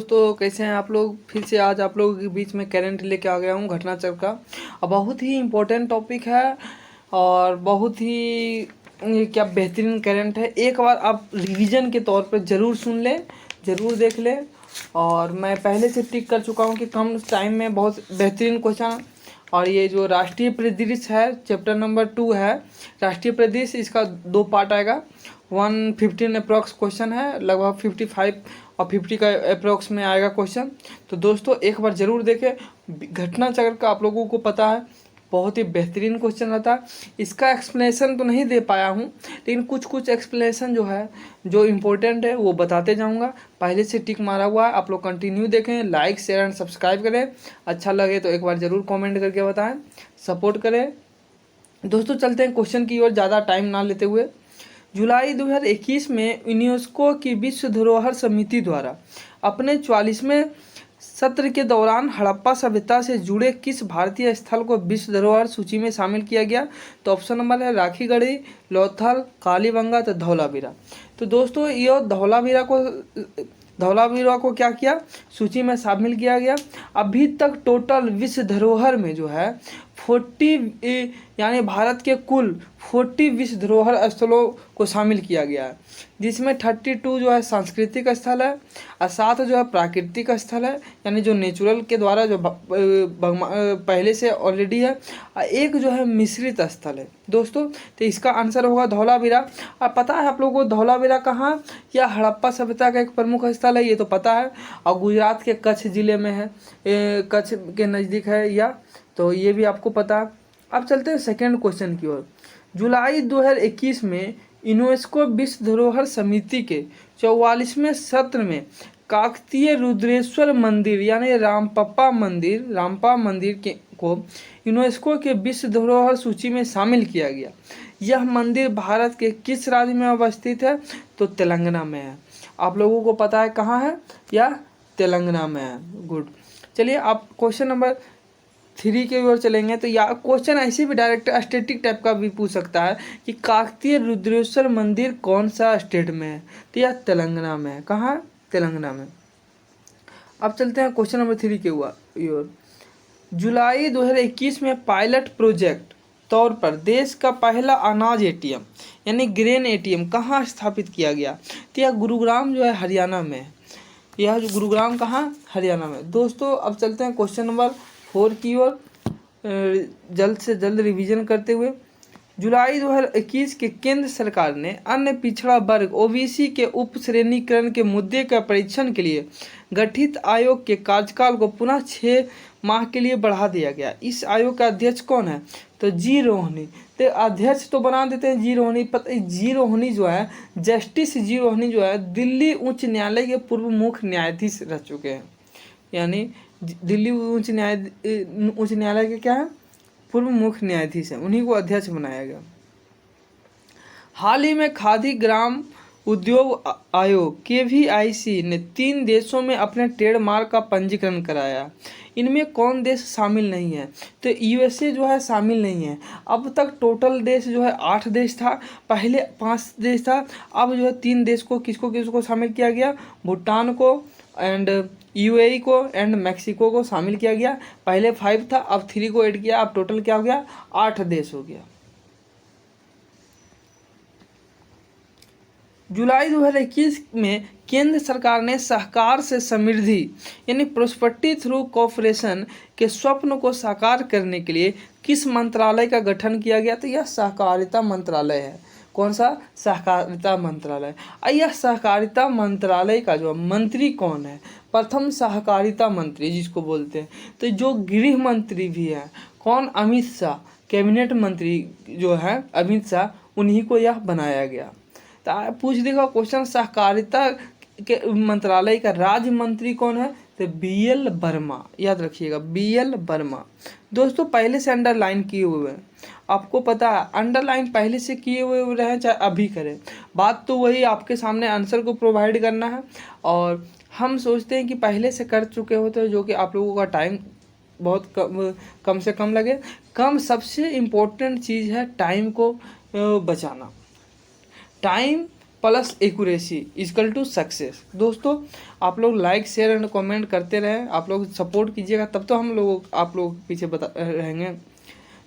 दोस्तों, कैसे हैं आप लोग। फिर से आज आप लोगों के बीच में करंट लेके आ गया हूँ घटनाचक्र का। और बहुत ही इम्पोर्टेंट टॉपिक है और बहुत ही क्या बेहतरीन करंट है। एक बार आप रिवीजन के तौर पर ज़रूर सुन लें, ज़रूर देख लें। और मैं पहले से टिक कर चुका हूँ कि कम टाइम में बहुत बेहतरीन क्वेश्चन। और ये जो राष्ट्रीय परिदृश्य है, चैप्टर नंबर 2 है राष्ट्रीय परिदृश्य, इसका 2 पार्ट आएगा। 115 अप्रॉक्स क्वेश्चन है, लगभग 55 और 50 का अप्रॉक्स में आएगा क्वेश्चन। तो दोस्तों एक बार ज़रूर देखें। घटना चक्र का आप लोगों को पता है बहुत ही बेहतरीन क्वेश्चन रहता है। इसका एक्सप्लेनेशन तो नहीं दे पाया हूँ, लेकिन कुछ कुछ एक्सप्लेनेशन जो है, जो इम्पोर्टेंट है वो बताते जाऊँगा। पहले से टिक मारा हुआ है, आप लोग कंटिन्यू देखें, लाइक शेयर एंड सब्सक्राइब करें। अच्छा लगे तो एक बार ज़रूर कमेंट करके बताएं, सपोर्ट करें। दोस्तों चलते हैं क्वेश्चन की ओर, ज़्यादा टाइम ना लेते हुए। जुलाई 2021 में यूनेस्को की विश्व धरोहर समिति द्वारा अपने 44वें सत्र के दौरान हड़प्पा सभ्यता से जुड़े किस भारतीय स्थल को विश्व धरोहर सूची में शामिल किया गया। तो ऑप्शन नंबर है राखीगढ़ी, लोथल, कालीबंगा तो धौलावीरा। तो दोस्तों ये धौलावीरा को क्या किया, सूची में शामिल किया गया। अभी तक टोटल विश्व धरोहर में जो है 40 यानी भारत के कुल 40 विश्व धरोहर स्थलों को शामिल किया गया है, जिसमें 32 जो है सांस्कृतिक स्थल है और 7 जो है प्राकृतिक स्थल है, यानी जो नेचुरल के द्वारा जो पहले से ऑलरेडी है, और एक जो है मिश्रित स्थल है दोस्तों। तो इसका आंसर होगा धौलावीरा। और पता है आप लोगों को धौलावीरा कहाँ या हड़प्पा सभ्यता का एक प्रमुख स्थल है, ये तो पता है। और गुजरात के कच्छ जिले में है, कच्छ के नज़दीक है या, तो ये भी आपको पता है। अब चलते हैं सेकेंड क्वेश्चन की ओर। जुलाई 2021 में यूनेस्को विश्व धरोहर समिति के 44वें सत्र में काकतीय रुद्रेश्वर मंदिर यानी रामप्पा मंदिर को यूनेस्को के विश्व धरोहर सूची में शामिल किया गया। यह मंदिर भारत के किस राज्य में अवस्थित है। तो तेलंगाना में है। आप लोगों को पता है कहाँ है, या तेलंगाना में है। गुड। चलिए आप क्वेश्चन नंबर 3 की ओर चलेंगे। तो या क्वेश्चन ऐसे भी डायरेक्ट स्टेटिक टाइप का भी पूछ सकता है कि काकतीय रुद्रेश्वर मंदिर कौन सा स्टेट में है। तो यह तेलंगाना में है। कहाँ? तेलंगाना में। अब चलते हैं क्वेश्चन नंबर 3 की ओर। जुलाई 2021 में पायलट प्रोजेक्ट तौर पर देश का पहला अनाज एटीएम यानी ग्रेन एटीएम कहाँ स्थापित किया गया। तो यह गुरुग्राम जो है हरियाणा में है। यह जो गुरुग्राम कहाँ, हरियाणा में। दोस्तों अब चलते हैं क्वेश्चन नंबर 4 की ओर, जल्द से जल्द रिवीजन करते हुए। जुलाई 2021 के केंद्र सरकार ने अन्य पिछड़ा वर्ग ओबीसी के उप श्रेणीकरण के मुद्दे का परीक्षण के लिए गठित आयोग के कार्यकाल को पुनः 6 माह के लिए बढ़ा दिया गया। इस आयोग का अध्यक्ष कौन है। तो जी रोहनी। तो अध्यक्ष तो बना देते हैं जी रोहनी। जी रोहनी जो है, जस्टिस जी रोहनी जो है, दिल्ली उच्च न्यायालय के पूर्व मुख्य न्यायाधीश रह चुके हैं। यानी दिल्ली उच्च न्यायालय के क्या है, पूर्व मुख्य न्यायाधीश हैं, उन्हीं को अध्यक्ष बनाया गया। हाल ही में खादी ग्राम उद्योग आयोग KVIC ने 3 देशों में अपने ट्रेडमार्क का पंजीकरण कराया। इनमें कौन देश शामिल नहीं है। तो USA जो है शामिल नहीं है। अब तक टोटल देश जो है 8 देश था, पहले 5 देश था, अब जो है 3 देश को किसको शामिल किया गया, भूटान को एंड UAE को एंड मैक्सिको को शामिल किया गया। पहले 5 था, अब 3 को ऐड किया, अब टोटल क्या हो गया, 8 देश हो गया। जुलाई 2021 में केंद्र सरकार ने सहकार से समृद्धि यानी प्रोस्पेरिटी थ्रू कॉर्पोरेशन के स्वप्न को साकार करने के लिए किस मंत्रालय का गठन किया गया। तो यह सहकारिता मंत्रालय है। कौन सा? सहकारिता मंत्रालय। यह सहकारिता मंत्रालय का जो मंत्री कौन है, प्रथम सहकारिता मंत्री जिसको बोलते हैं। तो जो गृह मंत्री भी है कौन, अमित शाह, कैबिनेट मंत्री जो है अमित शाह, उन्हीं को यह बनाया गया। तो पूछ देगा क्वेश्चन, सहकारिता के मंत्रालय का राज्य मंत्री कौन है। तो BL वर्मा, याद रखिएगा BL वर्मा। दोस्तों पहले से अंडरलाइन किए हुए हैं, आपको पता है अंडरलाइन पहले से किए हुए रहें चाहे अभी करें, बात तो वही, आपके सामने आंसर को प्रोवाइड करना है। और हम सोचते हैं कि पहले से कर चुके होते हैं, जो कि आप लोगों का टाइम बहुत कम से कम लगे। सबसे इम्पोर्टेंट चीज़ है टाइम को बचाना। Time plus accuracy equal to success. दोस्तों आप लोग लाइक शेयर एंड कमेंट करते रहें, आप लोग सपोर्ट कीजिएगा, तब तो हम लोग आप लोग पीछे बता रहेंगे।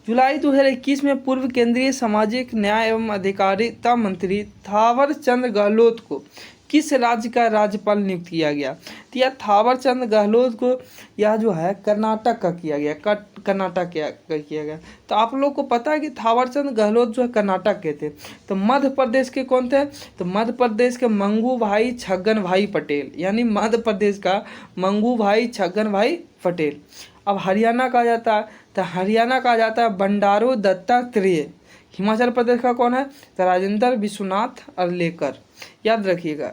जुलाई 2021 में पूर्व केंद्रीय सामाजिक न्याय एवं अधिकारिता मंत्री थावर चंद गहलोत को किस राज्य का राज्यपाल नियुक्त किया गया? तो यह थावर चंद गहलोत को यह जो है कर्नाटक का किया गया, कर्नाटक का किया गया। तो आप लोग को पता है कि थावर चंद गहलोत जो है कर्नाटक के थे। तो मध्य प्रदेश के कौन थे? तो मध्य प्रदेश के मंगू भाई छगन भाई पटेल, यानी मध्य प्रदेश का मंगू भाई छगन भाई पटेल। अब हरियाणा कहा जाता है, तो हरियाणा कहा जाता है बंडारू दत्तात्रेय। हिमाचल प्रदेश का कौन है? तो राजेंद्र विश्वनाथ अर्लेकर, याद रखिएगा।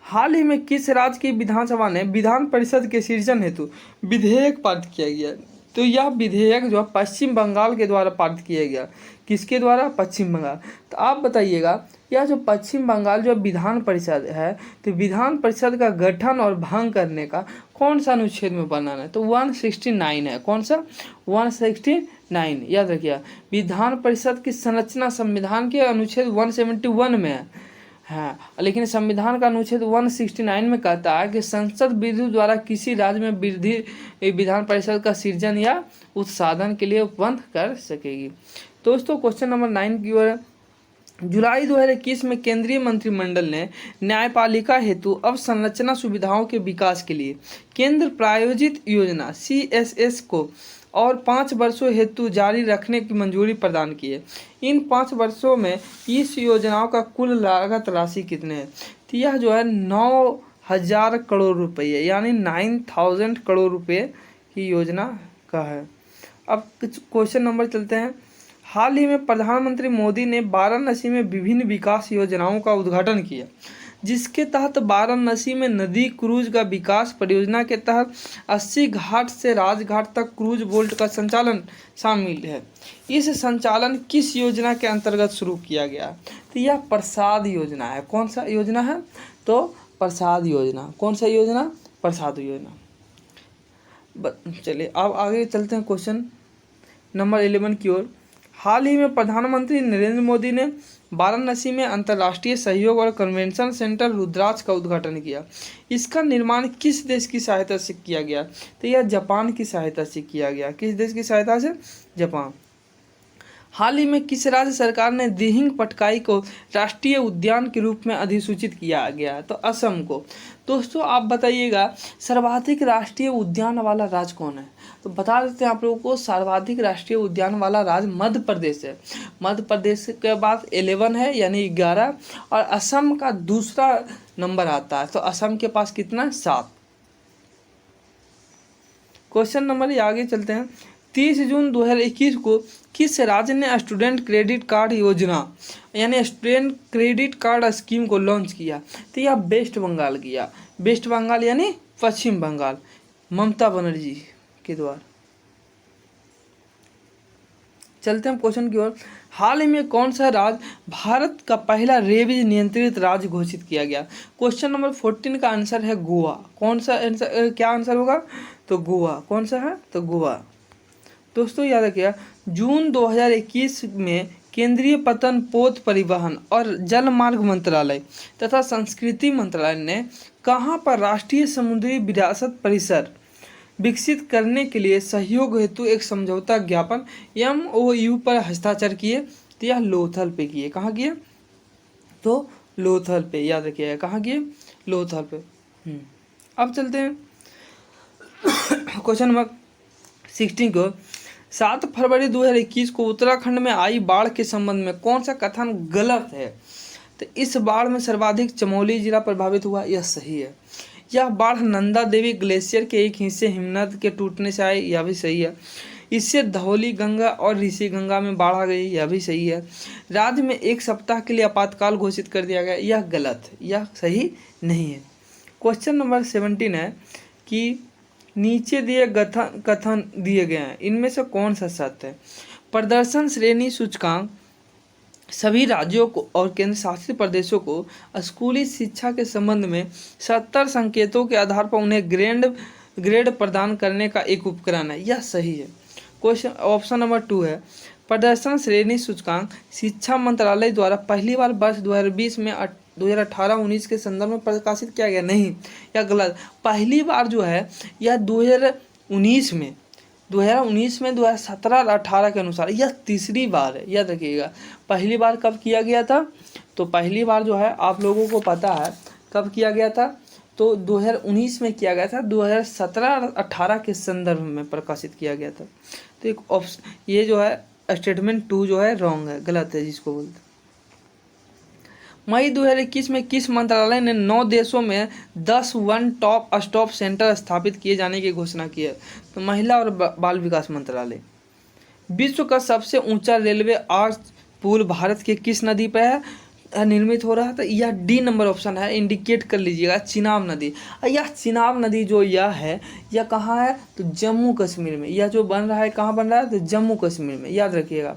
हाल ही में किस राज्य की विधानसभा ने विधान परिषद के सृजन हेतु विधेयक पारित किया गया? तो यह विधेयक जो है पश्चिम बंगाल के द्वारा पारित किया गया। किसके द्वारा? पश्चिम बंगाल। तो आप बताइएगा यह जो पश्चिम बंगाल जो विधान परिषद है, तो विधान परिषद का गठन और भंग करने का कौन सा अनुच्छेद में वर्णन है? तो 169 है। कौन सा? 169, याद रखिए। विधान परिषद की संरचना संविधान के अनुच्छेद 171 में है, हाँ, लेकिन संविधान का अनुच्छेद 169 में कहता है कि संसद विधि द्वारा किसी राज्य में विधान परिषद का सृजन या उत्साधन के लिए उपबंध कर सकेगी। दोस्तों क्वेश्चन नंबर 9 की ओर। जुलाई 2021 में केंद्रीय मंत्रिमंडल ने न्यायपालिका हेतु अवसंरचना सुविधाओं के विकास के लिए केंद्र प्रायोजित योजना CSS को और 5 वर्षों हेतु जारी रखने की मंजूरी प्रदान की है। इन 5 वर्षों में इस योजनाओं का कुल लागत राशि कितने है? तो यह जो है 9,000 करोड़ रुपये, यानी 9,000 करोड़ रुपये की योजना का है। अब क्वेश्चन नंबर चलते हैं। हाल ही में प्रधानमंत्री मोदी ने वाराणसी में विभिन्न विकास योजनाओं का उद्घाटन किया, जिसके तहत वाराणसी में नदी क्रूज का विकास परियोजना के तहत 80 घाट से राजघाट तक क्रूज बोट का संचालन शामिल है। इस संचालन किस योजना के अंतर्गत शुरू किया गया? तो यह प्रसाद योजना है। कौन सा योजना है? तो प्रसाद योजना। कौन सा योजना? प्रसाद योजना। चलिए अब आगे चलते हैं क्वेश्चन नंबर 11 की ओर। हाल ही में प्रधानमंत्री नरेंद्र मोदी ने वाराणसी में अंतर्राष्ट्रीय सहयोग और कन्वेंशन सेंटर रुद्राक्ष का उद्घाटन किया। इसका निर्माण किस देश की सहायता से किया गया? तो यह जापान की सहायता से किया गया। किस देश की सहायता से? जापान। हाल ही में किस राज्य सरकार ने दिहिंग पटकाई को राष्ट्रीय उद्यान के रूप में अधिसूचित किया गया? तो असम को। दोस्तों आप बताइएगा सर्वाधिक राष्ट्रीय उद्यान वाला राज्य कौन है? तो बता देते हैं आप लोगों को, सर्वाधिक राष्ट्रीय उद्यान वाला राज्य मध्य प्रदेश है। मध्य प्रदेश के बाद 11 है, यानी 11, और असम का दूसरा नंबर आता है। तो असम के पास कितना? 7। क्वेश्चन नंबर आगे चलते हैं। 30 जून 2021 को किस राज्य ने स्टूडेंट क्रेडिट कार्ड योजना यानी स्टूडेंट क्रेडिट कार्ड स्कीम को लॉन्च किया? तो यह वेस्ट बंगाल किया। वेस्ट बंगाल यानी पश्चिम बंगाल, ममता बनर्जी के द्वारा। चलते हैं क्वेश्चन की ओर। हाल ही में कौन सा राज्य भारत का पहला रेबीज नियंत्रित राज्य घोषित किया गया? क्वेश्चन नंबर 14 का आंसर है गोवा। कौन सा आंसर, क्या आंसर होगा? तो गोवा। कौन सा है? तो गोवा। दोस्तों याद रखिएगा जून 2021 में केंद्रीय पतन पोत परिवहन और जल मार्ग मंत्रालय तथा संस्कृति मंत्रालय ने कहां पर राष्ट्रीय समुद्री विरासत परिसर विकसित करने के लिए सहयोग हेतु एक समझौता ज्ञापन MOU पर हस्ताक्षर किए? तो यह लोथल पे किए। कहाँ किए? तो लोथल पे, याद रखिएगा कहाँ किए? लोथल पे। अब चलते हैं क्वेश्चन नंबर 16 को। 7 फरवरी 2021 को उत्तराखंड में आई बाढ़ के संबंध में कौन सा कथन गलत है? तो इस बाढ़ में सर्वाधिक चमोली जिला प्रभावित हुआ, यह सही है। यह बाढ़ नंदा देवी ग्लेशियर के एक हिस्से हिमनद के टूटने से आई, यह भी सही है। इससे धौली गंगा और ऋषि गंगा में बाढ़ आ गई, यह भी सही है। राज्य में 1 सप्ताह के लिए आपातकाल घोषित कर दिया गया, यह गलत है, यह सही नहीं है। क्वेश्चन नंबर 17 है कि नीचे दिए कथन दिए गए हैं, इनमें से कौन सा सत्य है? प्रदर्शन श्रेणी सूचकांक सभी राज्यों को और केंद्र शासित प्रदेशों को स्कूली शिक्षा के संबंध में 70 संकेतों के आधार पर उन्हें ग्रेड प्रदान करने का एक उपकरण है, यह सही है। क्वेश्चन ऑप्शन नंबर 2 है प्रदर्शन श्रेणी सूचकांक शिक्षा मंत्रालय द्वारा पहली बार वर्ष 2020 में 2018-19 के संदर्भ में प्रकाशित किया गया? नहीं, या गलत। पहली बार जो है यह 2019 में 2017-18 के अनुसार यह तीसरी बार है, याद रखिएगा। पहली बार कब किया गया था? तो पहली बार जो है आप लोगों को पता है कब किया गया था, तो 2019 में किया गया था, 2017-18 के संदर्भ में प्रकाशित किया गया था। तो एक ऑप्शन ये जो है स्टेटमेंट 2 जो है रॉन्ग है, गलत है जिसको बोलते हैं। मई 2021 में किस मंत्रालय ने 9 देशों में 10 वन टॉप स्टॉप सेंटर स्थापित किए जाने की घोषणा की है? तो महिला और बाल विकास मंत्रालय। विश्व का सबसे ऊंचा रेलवे आर्च पुल भारत के किस नदी पर है निर्मित हो रहा है? तो यह डी नंबर ऑप्शन है, इंडिकेट कर लीजिएगा, चिनाब नदी। यह चिनाब नदी जो यह है यह कहाँ है? तो जम्मू कश्मीर में। यह जो बन रहा है कहाँ बन रहा है? तो जम्मू कश्मीर में, याद रखिएगा।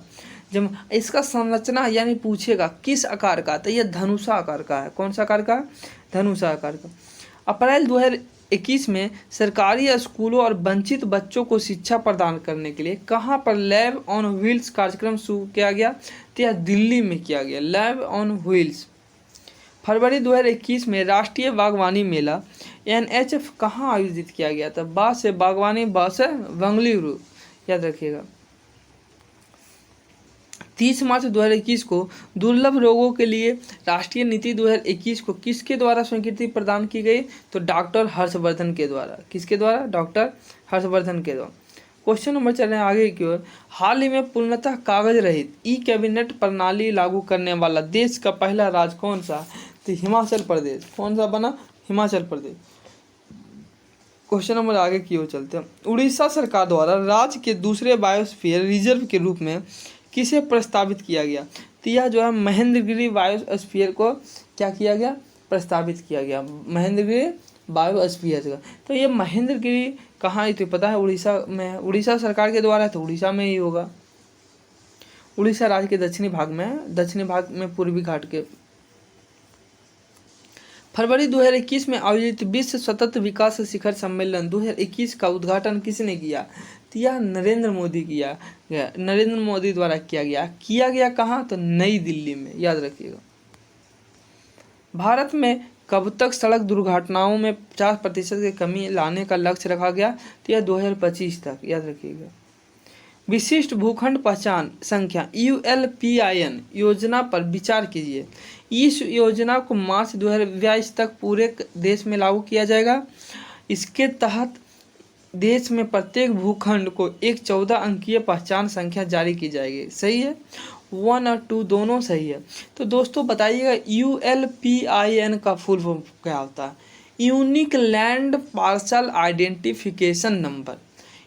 जब इसका संरचना यानी पूछेगा किस आकार का, तो यह धनुषा आकार का है। कौन सा आकार का? धनुषा आकार का। अप्रैल 2021 में सरकारी स्कूलों और वंचित बच्चों को शिक्षा प्रदान करने के लिए कहाँ पर लैब ऑन व्हील्स कार्यक्रम शुरू किया गया? तो यह दिल्ली में किया गया, लैब ऑन व्हील्स। फरवरी 2021 में राष्ट्रीय बागवानी मेला NHF कहाँ आयोजित किया गया था? बांस से बागवानी, बांस से बेंगलुरु, याद रखिएगा। 30 मार्च 2021 को दुर्लभ रोगों के लिए राष्ट्रीय नीति 2021 को किसके द्वारा स्वीकृति प्रदान की गई? तो डॉक्टर हर्षवर्धन के द्वारा। किसके द्वारा? डॉक्टर हर्षवर्धन के द्वारा। क्वेश्चन नंबर चल रहे हैं आगे की ओर। हाल ही में पूर्णतः कागज रहित कैबिनेट प्रणाली लागू करने वाला देश का पहला राज्य कौन सा? तो हिमाचल प्रदेश। कौन सा बना? हिमाचल प्रदेश। क्वेश्चन नंबर आगे की ओर चलते हैं। उड़ीसा सरकार द्वारा राज्य के दूसरे बायोस्फीयर रिजर्व के रूप में किसे प्रस्तावित किया गया? तो यह जो है महेंद्रगिरी बायोस्फीयर को क्या किया गया? प्रस्तावित किया गया, महेंद्रगिरी बायोस्फीयर का। तो ये महेंद्रगिरी कहाँ है तो पता है? उड़ीसा में है। उड़ीसा सरकार के द्वारा, तो उड़ीसा में ही होगा। उड़ीसा राज्य के दक्षिणी भाग में है, दक्षिणी भाग में पूर्वी घाट के। फरवरी 2021 में आयोजित विश्व सतत विकास शिखर सम्मेलन 2021 का उद्घाटन किसने किया? तो यह नरेंद्र मोदी किया गया, नरेंद्र मोदी द्वारा किया गया कहाँ? तो नई दिल्ली में, याद रखिएगा। भारत में कब तक सड़क दुर्घटनाओं में 50% की कमी लाने का लक्ष्य रखा गया? तो यह 2025 तक, याद रखिएगा। विशिष्ट भूखंड पहचान संख्या ULPIN योजना पर विचार कीजिए। इस योजना को मार्च 2022 तक पूरे देश में लागू किया जाएगा। इसके तहत देश में प्रत्येक भूखंड को एक 14 अंकीय पहचान संख्या जारी की जाएगी। सही है? 1 और 2 दोनों सही है। तो दोस्तों बताइएगा ULPIN का फुल फॉर्म क्या होता है? Unique land parcel identification number.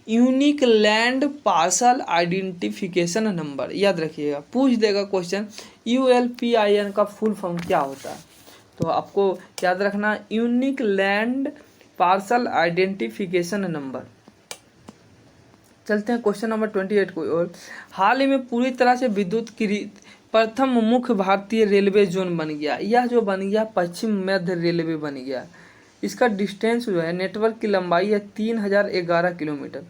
Unique land parcel identification number, याद रखिएगा। पूछ देगा क्वेश्चन ULPIN का फुल फॉर्म क्या होता है? तो आपको याद रखना unique land parcel identification number. चलते हैं क्वेश्चन नंबर 28 को और। हाल ही में पूरी तरह से विद्युतीकृत प्रथम मुख्य भारतीय रेलवे जोन बन गया। यह जो बन गया पश्चिम मध्य रेलवे बन गया। इसका डिस्टेंस जो है, नेटवर्क की लंबाई है 3011 किलोमीटर।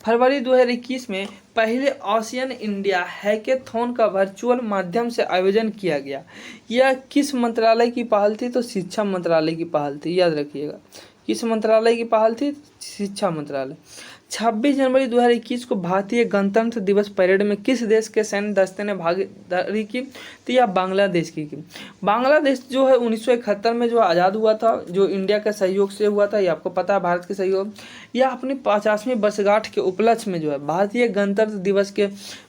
फरवरी 2021 में पहले आसियान इंडिया हैकेथॉन का वर्चुअल माध्यम से आयोजन किया गया। यह किस मंत्रालय की पहल थी? तो शिक्षा मंत्रालय की पहल थी, याद रखिएगा। किस मंत्रालय की पहल थी? शिक्षा मंत्रालय। 26 जनवरी 2021 को भारतीय गणतंत्र दिवस परेड में किस देश के सैन्य दस्ते ने भागीदारी की? तो यह बांग्लादेश की। बांग्लादेश जो है 1971 में जो आज़ाद हुआ था, जो इंडिया के सहयोग से हुआ था, ये आपको पता है, भारत के सहयोग। यह अपनी 50वीं वर्षगांठ के उपलक्ष्य में जो है भारतीय गणतंत्र दिवस के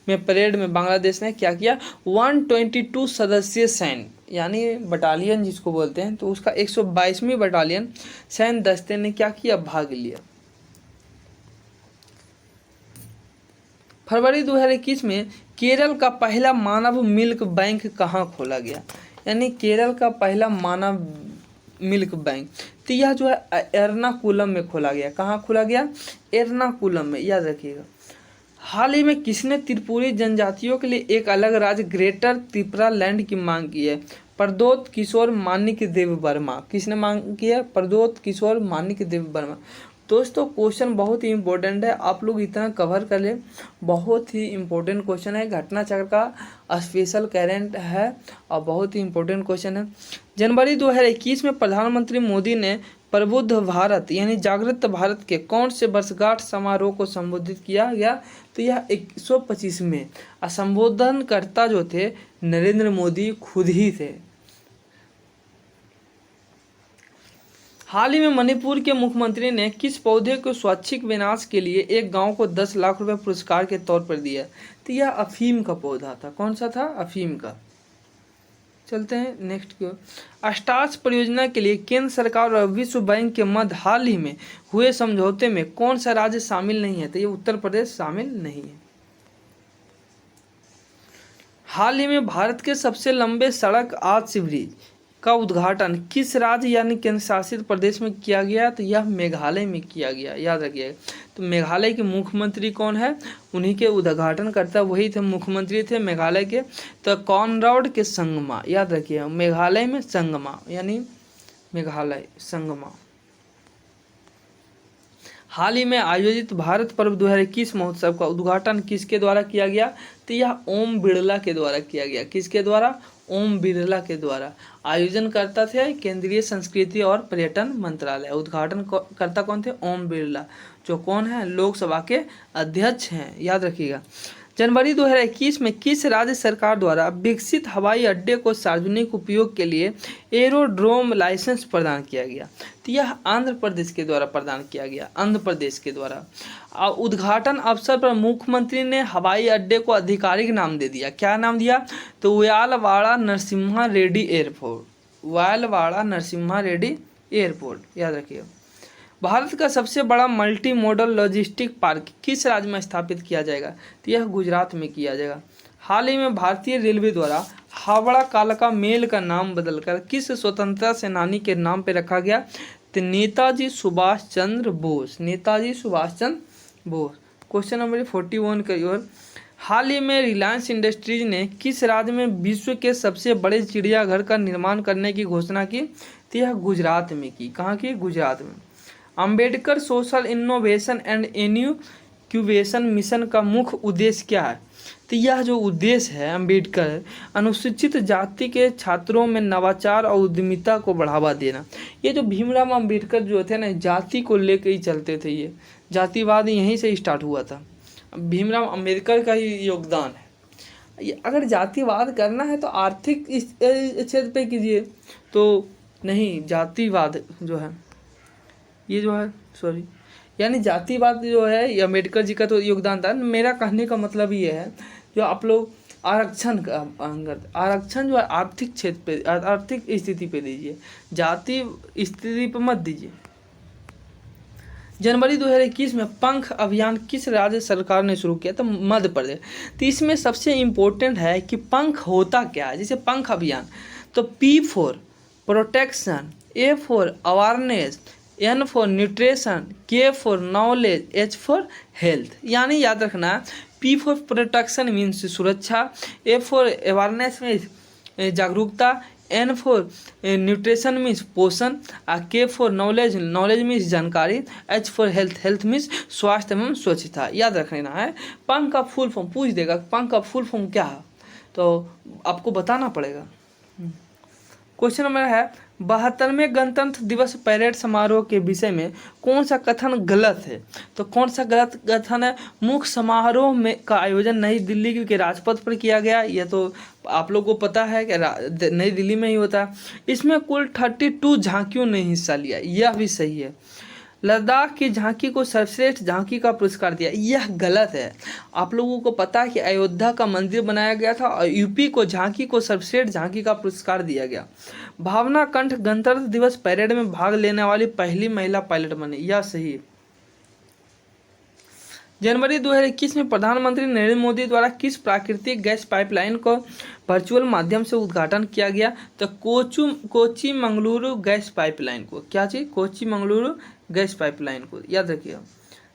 में परेड में बांग्लादेश ने क्या किया? 122 सदस्यीय सैन्य यानी बटालियन जिसको बोलते हैं, तो उसका 122वीं बटालियन सैन्य दस्ते ने क्या किया? भाग लिया। फरवरी 2021 में केरल का पहला मानव मिल्क बैंक कहाँ खोला गया? यानी केरल का पहला मानव मिल्क बैंक, तो यह जो है एर्नाकुलम में खोला गया। कहाँ खोला गया? एर्नाकुलम में, याद रखिएगा। हाल ही में किसने त्रिपुरी जनजातियों के लिए एक अलग राज्य ग्रेटर त्रिपुरा लैंड की मांग की है? प्रदोत किशोर मानिक देव वर्मा। किसने मांग की है? प्रदोत किशोर मानिक देव वर्मा। दोस्तों क्वेश्चन बहुत ही इंपॉर्टेंट है, आप लोग इतना कवर कर ले, बहुत ही इंपॉर्टेंट क्वेश्चन है, घटना चक्र का स्पेशल करेंट है और बहुत ही इंपॉर्टेंट क्वेश्चन है। जनवरी 2021 में प्रधानमंत्री मोदी ने प्रबुद्ध भारत यानी जागृत भारत के कौन से वर्षगांठ समारोह को संबोधित किया गया? तो यह 125 में। संबोधनकर्ता जो थे नरेंद्र मोदी खुद ही थे। हाल ही में मणिपुर के मुख्यमंत्री ने किस पौधे को स्वैच्छिक विनाश के लिए एक गांव को 10 लाख रुपए पुरस्कार के तौर पर दिया? तो यह अफीम का पौधा था। कौन सा था? अफीम का। चलते हैं नेक्स्ट की ओर। स्टार्स परियोजना के लिए केंद्र सरकार और विश्व बैंक के मध्य हाल ही में हुए समझौते में कौन सा राज्य शामिल नहीं है? तो ये उत्तर प्रदेश शामिल नहीं है। हाल ही में भारत के सबसे लंबे सड़क आज ब्रिज का उद्घाटन किस राज्य यानी केंद्र शासित प्रदेश में किया गया? तो यह मेघालय में किया गया, याद रखिएगा। तो मेघालय के मुख्यमंत्री कौन है? उन्हीं के उद्घाटन करता वही थे, मुख्यमंत्री थे मेघालय के। तो कॉनरॉड के संगमा, याद रखिएगा, मेघालय में संगमा यानी मेघालय संगमा। हाल ही में आयोजित भारत पर्व 2021 महोत्सव का उद्घाटन किसके द्वारा किया गया? तो यह ओम बिरला के द्वारा किया गया। किसके द्वारा? ओम बिरला के द्वारा। आयोजन करता थे केंद्रीय संस्कृति और पर्यटन मंत्रालय। उद्घाटन करता कौन थे? ओम बिरला, जो कौन है? लोकसभा के अध्यक्ष हैं, याद रखिएगा। जनवरी 2021 में किस राज्य सरकार द्वारा विकसित हवाई अड्डे को सार्वजनिक उपयोग के लिए एरोड्रोम लाइसेंस प्रदान किया गया? तो यह आंध्र प्रदेश के द्वारा प्रदान किया गया, आंध्र प्रदेश के द्वारा। उद्घाटन अवसर पर मुख्यमंत्री ने हवाई अड्डे को आधिकारिक नाम दे दिया। क्या नाम दिया? तो वायलवाड़ा नरसिम्हा रेड्डी एयरपोर्ट, वायलवाड़ा नरसिम्हा रेड्डी एयरपोर्ट, याद रखिएगा। भारत का सबसे बड़ा मल्टी मॉडल लॉजिस्टिक पार्क किस राज्य में स्थापित किया जाएगा? तो यह गुजरात में किया जाएगा। हाल ही में भारतीय रेलवे द्वारा हावड़ा कालका मेल का नाम बदलकर किस स्वतंत्रता सेनानी के नाम पर रखा गया? तो नेताजी सुभाष चंद्र बोस, नेताजी सुभाष चंद्र बोस। क्वेश्चन नंबर 41 की ओर। हाल ही में रिलायंस इंडस्ट्रीज ने किस राज्य में विश्व के सबसे बड़े चिड़ियाघर का निर्माण करने की घोषणा की? तो यह गुजरात में की। कहाँ की? गुजरात में। Ambedkar social innovation and incubation mission का मुख्य उद्देश्य क्या है? तो यह जो उद्देश्य है अंबेडकर अनुसूचित जाति के छात्रों में नवाचार और उद्यमिता को बढ़ावा देना। ये जो भीमराव अंबेडकर जो थे ना, जाति को लेकर ही चलते थे, ये जातिवाद यहीं से स्टार्ट हुआ था। भीमराव अंबेडकर का ही योगदान है। अगर जातिवाद करना है तो आर्थिक क्षेत्र पे कीजिए, तो नहीं, जातिवाद जो है ये जो है यानी जातिवाद जो है ये अम्बेडकर जी का तो योगदान था। मेरा कहने का मतलब ये है, जो आप लोग आरक्षण जो है आर्थिक क्षेत्र पे, आर्थिक स्थिति पे दीजिए, जाति स्थिति पे मत दीजिए। जनवरी 2021 में पंख अभियान किस राज्य सरकार ने शुरू किया? तो मध्य प्रदेश। तो इसमें सबसे इम्पोर्टेंट है कि पंख होता क्या है। जैसे पंख अभियान, तो P for protection, A for awareness, N for nutrition, K for knowledge, H for health. यानी याद रखना, P फॉर प्रोटेक्शन मीन्स सुरक्षा, A फॉर अवेयरनेस मीन्स जागरूकता, N फॉर न्यूट्रिशन मीन्स पोषण, K for knowledge, knowledge means जानकारी, H for health, health means स्वास्थ्य एवं स्वच्छता। याद रखना है। पंख का फुल फॉर्म पूछ देगा, पंख का फुल फॉर्म क्या है, तो आपको बताना पड़ेगा। क्वेश्चन नंबर है 72वें गणतंत्र दिवस परेड समारोह के विषय में कौन सा कथन गलत है? तो कौन सा गलत कथन है? मुख्य समारोह में का आयोजन नई दिल्ली के राजपथ पर किया गया। यह तो आप लोगों को पता है कि नई दिल्ली में ही होता है। इसमें कुल 32 झांकियों ने हिस्सा लिया, यह भी सही है। लद्दाख की झांकी को सर्वश्रेष्ठ झांकी का पुरस्कार दिया, यह गलत है। आप लोगों को पता है कि अयोध्या का मंदिर बनाया गया था और यूपी को झांकी को सर्वश्रेष्ठ झांकी का पुरस्कार दिया गया। भावना कंठ गणतंत्र दिवस परेड में भाग लेने वाली पहली महिला पायलट बनी, यह सही है। जनवरी 2021 में प्रधानमंत्री नरेंद्र मोदी द्वारा किस प्राकृतिक गैस पाइपलाइन को वर्चुअल माध्यम से उद्घाटन किया गया? तो कोची मंगलुरु गैस पाइपलाइन को। क्या चीज? कोची मंगलुरु गैस पाइपलाइन को, याद रखिएगा।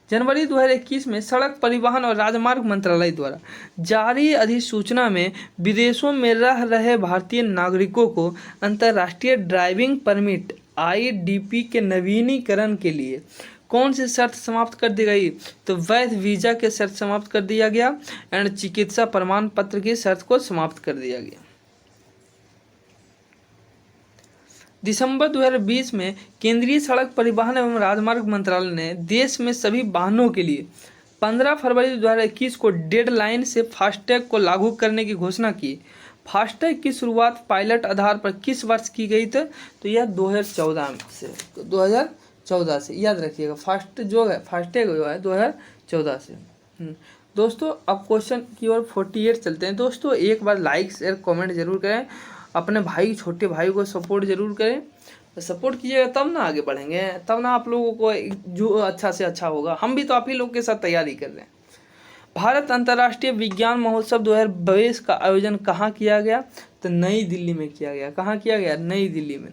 जनवरी 2021 में सड़क परिवहन और राजमार्ग मंत्रालय द्वारा जारी अधिसूचना में विदेशों में रह रहे भारतीय नागरिकों को अंतर्राष्ट्रीय ड्राइविंग परमिट IDP के नवीनीकरण के लिए कौन सी शर्त समाप्त कर दी गई? तो वैध वीजा के शर्त समाप्त कर दिया गया एंड चिकित्सा प्रमाण पत्र की शर्त को समाप्त कर दिया गया। दिसंबर 2020 में केंद्रीय सड़क परिवहन एवं राजमार्ग मंत्रालय ने देश में सभी वाहनों के लिए 15 फरवरी 2021 को डेडलाइन से फास्टैग को लागू करने की घोषणा की। फास्टैग की शुरुआत पायलट आधार पर किस वर्ष की गई थी? तो यह 2014 से, 2014 से याद रखिएगा। फास्टैग जो है 2014 से। दोस्तों अब क्वेश्चन की ओर 48 चलते हैं। दोस्तों एक बार लाइक शेयर कमेंट जरूर करें, अपने भाई छोटे भाई को सपोर्ट जरूर करें। तो सपोर्ट कीजिएगा तब ना आगे बढ़ेंगे, तब ना आप लोगों को जो अच्छा से अच्छा होगा। हम भी तो आप ही लोग के साथ तैयारी कर रहे हैं। भारत अंतर्राष्ट्रीय विज्ञान महोत्सव 2022 का आयोजन कहाँ किया गया? तो नई दिल्ली में किया गया। कहाँ किया गया? नई दिल्ली में।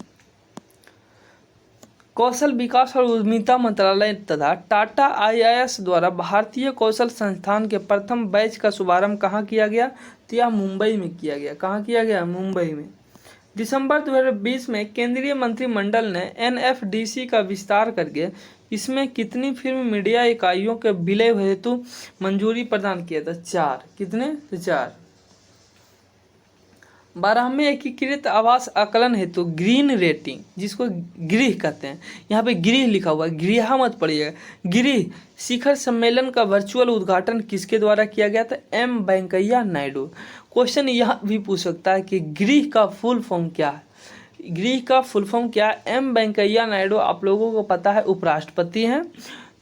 कौशल विकास और उद्यमिता मंत्रालय तथा टाटा IIS द्वारा भारतीय कौशल संस्थान के प्रथम बैच का शुभारंभ कहाँ किया गया? तो यह मुंबई में किया गया। कहाँ किया गया? मुंबई में। दिसंबर 2020 में केंद्रीय मंत्रिमंडल ने NFDC का विस्तार करके इसमें कितनी फिल्म मीडिया इकाइयों के विलय हेतु मंजूरी प्रदान किया था? 4। कितने? तो 4। 12वें एकीकृत आवास आकलन हेतु ग्रीन रेटिंग, जिसको गृह कहते हैं, यहाँ पे गृह लिखा हुआ है, गृह मत पढ़िएगा, गृह शिखर सम्मेलन का वर्चुअल उद्घाटन किसके द्वारा किया गया था? M वेंकैया नायडू। क्वेश्चन यह भी पूछ सकता है कि गृह का फुल फॉर्म क्या है? गृह का फुल फॉर्म क्या है? M वेंकैया नायडू आप लोगों को पता है उपराष्ट्रपति हैं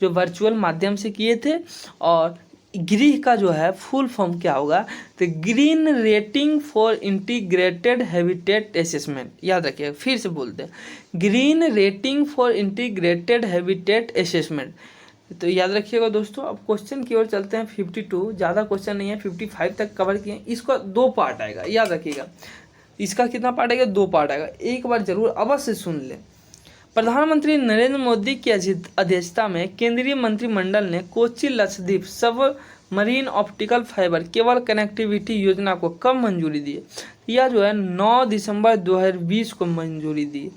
जो वर्चुअल माध्यम से किए थे। और गृह का जो है फुल फॉर्म क्या होगा? तो green rating for integrated habitat assessment. याद रखिएगा, फिर से बोलते हैं, green rating for integrated habitat assessment. तो याद रखिएगा दोस्तों। अब क्वेश्चन की ओर चलते हैं। 52, ज़्यादा क्वेश्चन नहीं है, 55 तक कवर किए। इसका 2 पार्ट आएगा, याद रखिएगा। इसका कितना पार्ट आएगा? 2 पार्ट आएगा। एक बार जरूर अवश्य सुन लें। प्रधानमंत्री नरेंद्र मोदी की अध्यक्षता में केंद्रीय मंत्रिमंडल ने Kochi Lakshadweep submarine optical fibre cable connectivity योजना को कब मंजूरी दी? यह जो है 9 दिसंबर 2020 को मंजूरी दी।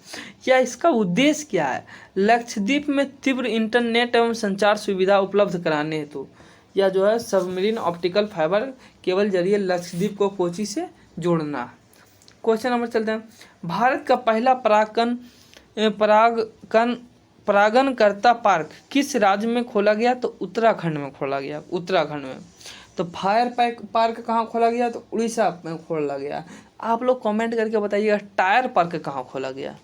या इसका उद्देश्य क्या है? लक्षद्वीप में तीव्र इंटरनेट एवं संचार सुविधा उपलब्ध कराने हेतु यह जो है सबमरीन ऑप्टिकल फाइबर केबल जरिए लक्षद्वीप को कोच्चि से जोड़ना है। क्वेश्चन नंबर चलते हैं। भारत का पहला परागणकर्ता पार्क किस राज्य में खोला गया? तो उत्तराखंड में खोला गया। उत्तराखंड में। तो फायर पार्क कहाँ खोला गया? तो उड़ीसा में खोला गया। आप लोग कमेंट करके बताइएगा टायर पार्क कहाँ खोला गया।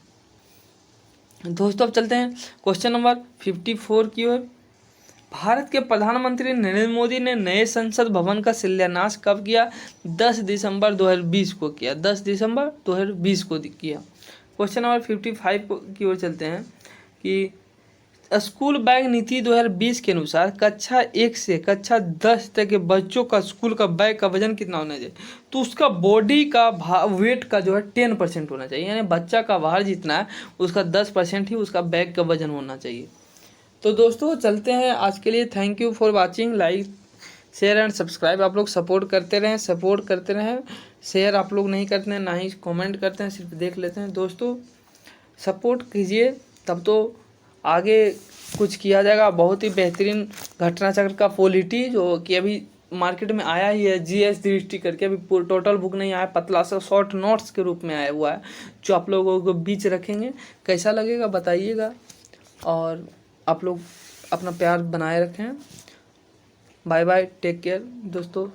दोस्तों अब चलते हैं क्वेश्चन नंबर 54 की ओर। भारत के प्रधानमंत्री नरेंद्र मोदी ने नए संसद भवन का शिलान्यास कब किया? 10 दिसंबर 2020 को किया। 10 दिसंबर 2020 को किया। क्वेश्चन नंबर 55 की ओर चलते हैं कि स्कूल बैग नीति 2020 के अनुसार कक्षा 1 से कक्षा 10 तक के बच्चों का स्कूल का बैग का वजन कितना होना चाहिए? तो उसका बॉडी का वेट का जो है 10% होना चाहिए। यानी बच्चा का भार जितना है उसका 10% ही उसका बैग का वजन होना चाहिए। तो दोस्तों चलते हैं आज के लिए। Thank you for watching. Like share and subscribe आप लोग सपोर्ट करते रहें, शेयर आप लोग नहीं करते हैं, ना ही कमेंट करते हैं, सिर्फ देख लेते हैं। दोस्तों सपोर्ट कीजिए, तब तो आगे कुछ किया जाएगा। बहुत ही बेहतरीन घटना चक्र का पॉलिटी जो कि अभी मार्केट में आया ही है, GS दृष्टि करके, अभी टोटल बुक नहीं आया, पतला सा शॉर्ट नोट्स के रूप में आया हुआ है, जो आप लोगों को बीच रखेंगे। कैसा लगेगा बताइएगा, और आप लोग अपना प्यार बनाए रखें। बाय बाय, टेक केयर दोस्तों।